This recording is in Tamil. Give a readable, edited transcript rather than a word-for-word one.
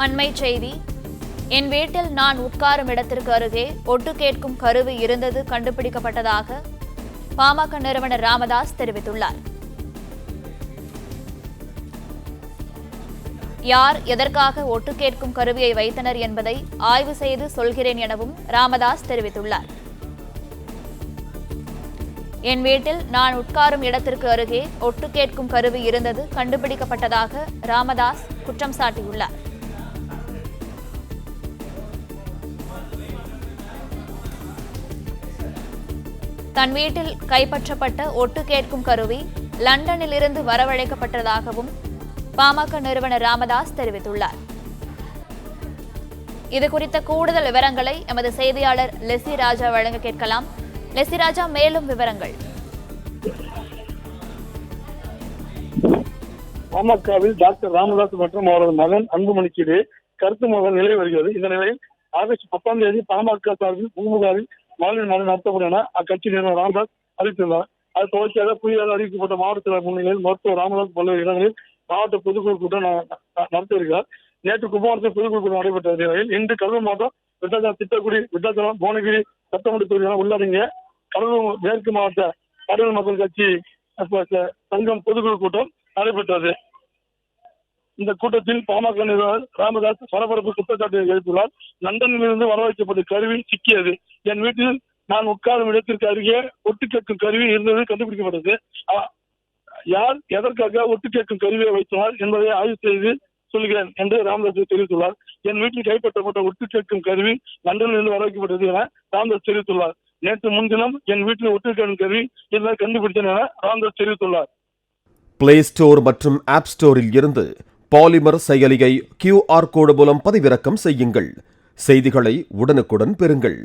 அண்மைச் செய்தி. என் வீட்டில் நான் உட்காரும் இடத்திற்கு அருகே ஒட்டு கேட்கும் கருவி இருந்தது கண்டுபிடிக்கப்பட்டதாக பாமக நிறுவனர் ராமதாஸ் தெரிவித்துள்ளார். யார் எதற்காக ஒட்டு கேட்கும் கருவியை வைத்தனர் என்பதை ஆய்வு செய்து சொல்கிறேன் எனவும் ராமதாஸ் தெரிவித்துள்ளார். என் வீட்டில் நான் உட்காரும் இடத்திற்கு அருகே ஒட்டு கேட்கும் கருவி இருந்தது கண்டுபிடிக்கப்பட்டதாக ராமதாஸ் குற்றம் சாட்டியுள்ளார். தன் வீட்டில் கைப்பற்றப்பட்ட ஒட்டு கேட்கும் கருவி லண்டனில் இருந்து வரவழைக்கப்பட்டதாகவும் பாமக நிறுவனர் ராமதாஸ் தெரிவித்துள்ளார். இதுகுறித்த கூடுதல் விவரங்களை எமது செய்தியாளர் லெசி ராஜா வழங்க கேட்கலாம். லெசி ராஜா, மேலும் விவரங்கள். பாமகவில் டாக்டர் ராமதாஸ் மற்றும் அவரது மகன் அன்புமணிக்கு கருத்து மோதல் நிலை வருகிறது. இந்த நிலையில் ஆகஸ்ட் 10ஆம் தேதி பாமக சார்பில் பூமுகாவில் மகளிர் மாநாடு நடத்தப்படும் என அக்கட்சி நிறுவனர் ராமதாஸ் அறிவித்துள்ளார். அது தொடர்ச்சியாக புதிதாக அறிவிக்கப்பட்ட மாவட்ட முன்னிலையில் மருத்துவர் ராமதாஸ் பல்வேறு இடங்களில் மாவட்ட பொதுக்குழு கூட்டம் நடத்தி வருகிறார். நேற்று கும்பகோணத்தில் பொதுக்குழு கூட்டம் நடைபெற்ற நிலையில் இன்று கடலூர் மாவட்டம் விருத்தாச்சலம், திட்டக்குடி, விருத்தாச்சலம், புவனகிரி சட்டமன்ற தொகுதிகள் உள்ளடங்கிய கடலூர் மேற்கு மாவட்ட கடலூர் மக்கள் கட்சி சங்கம் பொதுக்குழு கூட்டம் நடைபெற்றது. இந்த கூட்டத்தில் பாமக நிறுவனர் ராமதாஸ் பரபரப்பு குற்றச்சாட்டை எழுப்பியுள்ளார். லண்டனில் இருந்து வரவழைக்கப்பட்ட கருவி சிக்கியது. என் வீட்டில் நான் உட்காரும் இடத்திற்கு அருகே ஒட்டு கேட்கும் கருவி இருந்தது கண்டுபிடிக்கப்பட்டது. யார் எதற்காக ஒட்டு கேட்கும் கருவியை வைத்தனர் என்பதை ஆய்வு செய்து சொல்கிறேன் என்று ராமதாஸ் தெரிவித்துள்ளார். என் வீட்டில் கைப்பற்றப்பட்ட ஒட்டு கேட்கும் கருவி லண்டனில் இருந்து வரவைக்கப்பட்டது என ராமதாஸ் தெரிவித்துள்ளார். நேற்று முன்தினம் என் வீட்டில் ஒட்டு கேட்கும் கருவி இருந்ததை கண்டுபிடித்தேன் என ராமதாஸ் தெரிவித்துள்ளார். பிளே ஸ்டோர் மற்றும் ஆப் ஸ்டோரில் இருந்து பாலிமர் செயலியை QR கோடு மூலம் பதிவிறக்கம் செய்யுங்கள். செய்திகளை உடனுக்குடன் பெறுங்கள்.